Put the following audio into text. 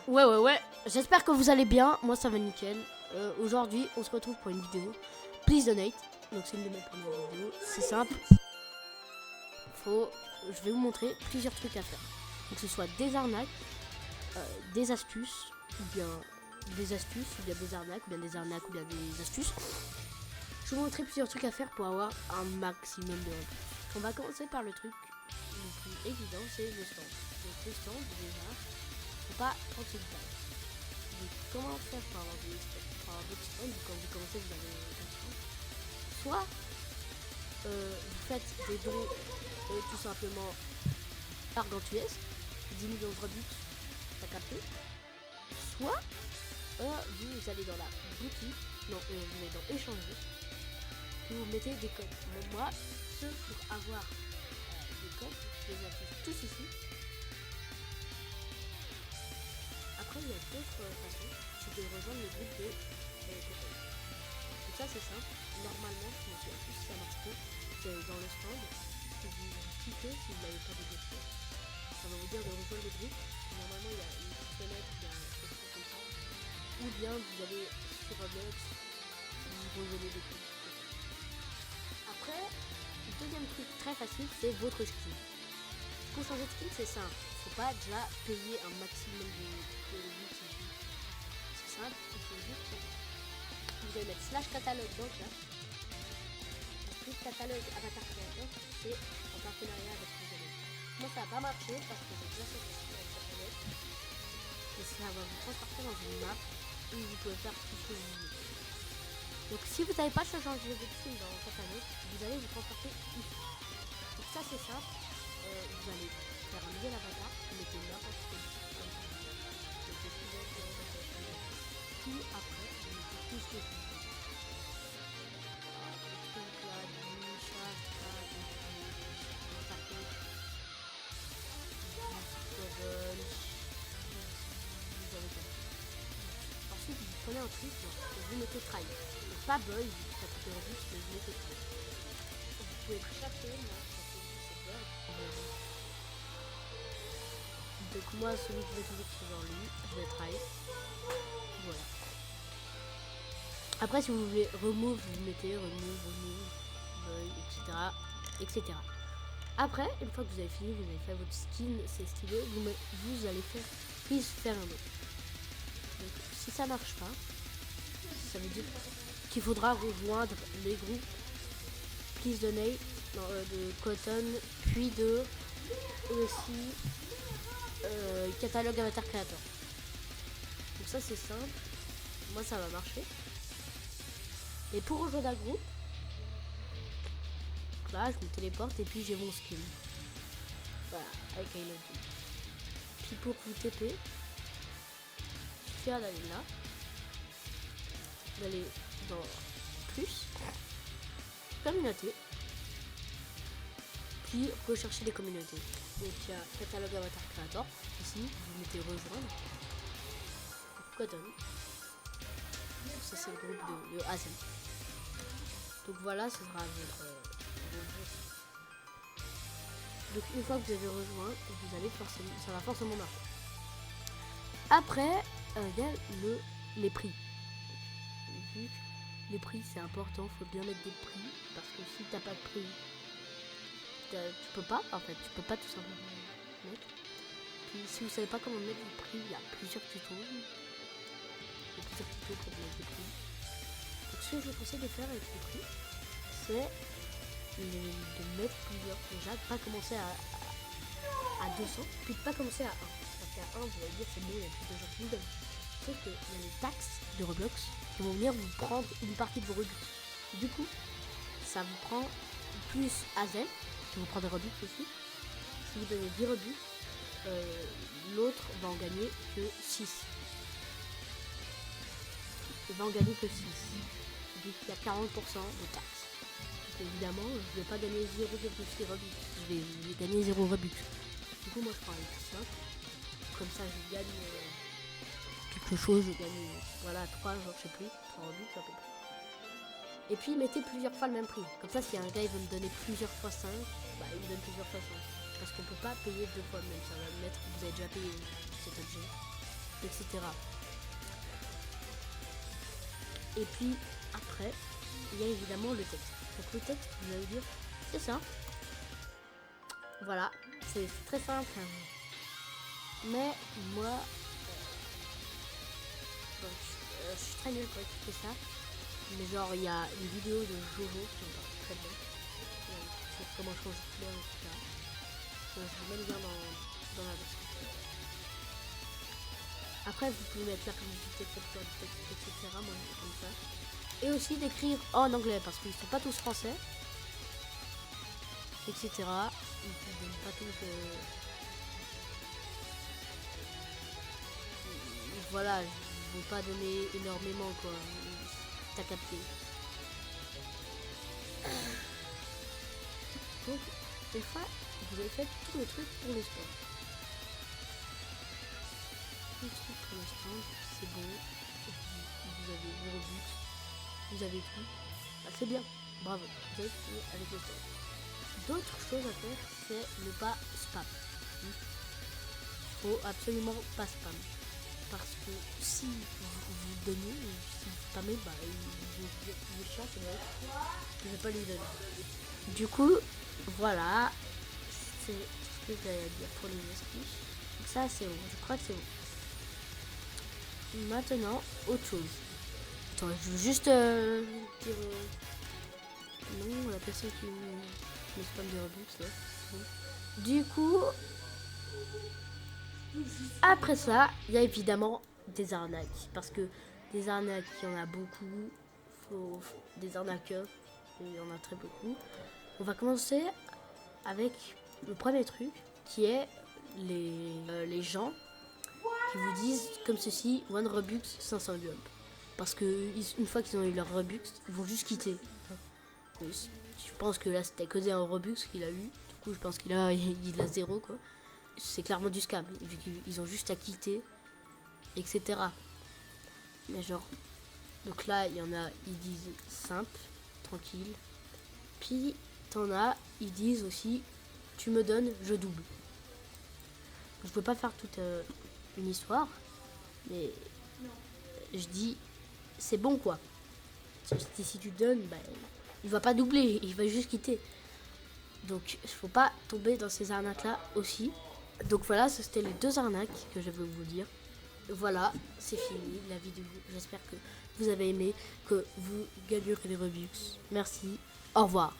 Ouais. J'espère que vous allez bien. Moi, ça va nickel. Aujourd'hui, on se retrouve pour une vidéo. Please donate. Donc, c'est une de mes premières vidéos. C'est simple. Je vais vous montrer plusieurs trucs à faire. Donc, que ce soit des arnaques, des astuces, ou bien des astuces, ou bien des arnaques, ou bien des arnaques, ou bien des astuces. Je vais vous montrer plusieurs trucs à faire pour avoir un maximum de revenus. On va commencer par le truc le plus évident, c'est le stand. Donc, le stand, déjà, faut pas 38 balles. Donc, comment faire pour avoir d'autres stands? Quand vous commencez, vous avez un stand. Soit vous faites des dons tout simplement gargantuesques, 10 millions de Robux, t'as capté. Soit vous allez dans la boutique, non, vous allez dans échanger, puis vous mettez des codes. Moi, pour avoir des codes, je les affiche tous ici. Après, il y a d'autres façons, c'est de rejoindre le groupe de copains. Donc ça, c'est simple. Normalement, je me souviens plus si ça marche pas. Vous allez dans le stand, si vous cliquez, si vous n'avez pas de dossier, ça va vous dire de rejoindre le groupe. Normalement, il y a une petite fenêtre, il y a quelque chose comme ça. Ou bien vous allez sur Roblox, vous rejoignez le groupe. Après, le deuxième truc très facile, c'est votre skin. Pour changer de skin, c'est simple. Il ne faut pas déjà payer un maximum de YouTube. C'est simple, il faut juste. Vous allez mettre slash catalogue donc là. Plus catalogue avatar créateur, c'est en partenariat avec Google. Moi ça n'a pas marché parce que j'ai déjà fait avec catalogue. Et ça va vous transporter dans une map où vous pouvez faire tout ce que vous voulez. Donc si vous n'avez pas changé de skin dans le catalogue, vous allez vous transporter ici. Donc ça c'est simple. Vous allez faire un nouvel avatar, vous mettez n'importe quel comme ça. Puis après, vous mettez tout ce que vous voulez. Ensuite, vous prenez un truc et vous mettez try. Donc pas boy, ça coûte un but, mais vous mettez try. Vous pouvez chercher, moi, c'est bird. Donc moi, celui que je vais toujours c'est genre lui, je vais try. Voilà. Après, si vous voulez remove, vous mettez remove, boy, etc. Après, une fois que vous avez fini, vous avez fait votre skin, c'est stylé, vous allez faire un autre. Donc si ça marche pas, ça veut dire qu'il faudra rejoindre les groupes Please Donate de Cotton, puis de aussi catalogue avatar créateur. Donc ça c'est simple, moi ça va marcher. Et pour rejoindre un groupe, là je me téléporte et puis j'ai mon skin. Voilà, avec I love you. Puis pour vous TP, il suffit d'aller là. Vous allez dans plus, communauté, puis rechercher les communautés. Donc il y a catalogue avatar créateur, ici vous mettez rejoindre, Cotton, ça c'est le groupe de Hazel. Donc voilà, ce sera votre. Donc une fois que vous avez rejoint, vous allez forcément, ça va forcément marcher. Après, il y a les prix. Donc, les prix c'est important, faut bien mettre des prix parce que si t'as pas de prix, tu peux pas tout simplement mettre. Puis si vous savez pas comment mettre les prix, il y a plusieurs tutos. Pour mettre des prix. Donc ce que je vous conseille de faire avec les prix, c'est de mettre plusieurs. Déjà, de pas commencer à 200, puis de pas commencer à 1. Parce qu'à 1, vous allez dire c'est bon, il y a plus de gens qui vous donnent. Sauf qu'il y a les taxes de Roblox qui vont venir vous prendre une partie de vos Robux. Du coup, ça vous prend plus Hazel, qui vous prend des Robux aussi. Si vous donnez 10 Robux, l'autre va en gagner que 6. Il va en gagner que 6. Donc il y a 40% de taxes. Donc évidemment, je ne vais pas gagner 0,6 Robux. Je vais gagner 0 Robux. Du coup, moi je prends un plus simple. Comme ça, je gagne quelque chose. Je gagne, voilà, 3 jours, je sais plus. 3 Robux à peu près. Et puis mettez plusieurs fois le même prix. Comme ça, si un gars il veut me donner plusieurs fois 5, bah il me donne plusieurs fois 5. Parce qu'on peut pas payer 2 fois le même. Ça va me mettre, vous avez déjà payé cet objet. etc. Et puis après, il y a évidemment le texte. Donc le texte, vous allez dire, c'est ça. Voilà, c'est très simple. Mais moi, je suis très nul pour expliquer ça. Mais genre, il y a une vidéo de Jojo qui me parle très bien. Sur comment changer de couleur, etc. Donc, je vous mets le lien dans la description. Après, vous pouvez mettre la publicité, etc. Moi, je fais comme ça. Et aussi d'écrire en anglais, parce qu'ils sont pas tous français, etc. Ils ne donnent pas tous... Voilà, je ne vais pas donner énormément, quoi. T'as capté. Donc, une fois, vous avez fait tous les trucs pour le sport. Tous les trucs pour le stand, c'est bon. Vous avez vos Robux, vous avez tout. Bah, c'est bien, bravo, vous avez fini avec le stand. D'autres choses à faire, c'est ne pas spam. Faut absolument pas spam. Parce que si vous donnez, si vous spammez, bah, les chiens, c'est vrai. Je vais pas lui donner. Du coup, voilà. C'est ce que j'allais dire pour les astuces. Donc ça, c'est bon. Je crois que c'est bon. Maintenant, autre chose. Attends, je veux juste dire... non, la personne qui me spamme des Robux, là. Bon. Du coup... Après ça, il y a évidemment des arnaques. Parce que des arnaques, il y en a beaucoup. Des arnaqueurs, il y en a très beaucoup. On va commencer avec le premier truc, qui est les gens qui vous disent comme ceci, one Robux, 500 jump. Parce que une fois qu'ils ont eu leur Robux, ils vont juste quitter. Je pense que là, c'était causé un Robux qu'il a eu. Du coup, je pense qu'il a 0, quoi. C'est clairement du scam, vu qu'ils ont juste à quitter, etc. Mais genre, donc là, il y en a, ils disent simple, tranquille. Puis, t'en as, ils disent aussi, tu me donnes, je double. Je peux pas faire toute une histoire, mais je dis, c'est bon quoi. Si tu donnes, bah, il va pas doubler, il va juste quitter. Donc, il faut pas tomber dans ces arnaques-là aussi. Donc voilà, c'était les 2 arnaques que je veux vous dire. Voilà, c'est fini la vidéo. J'espère que vous avez aimé, que vous gagnerez des Robux. Merci, au revoir.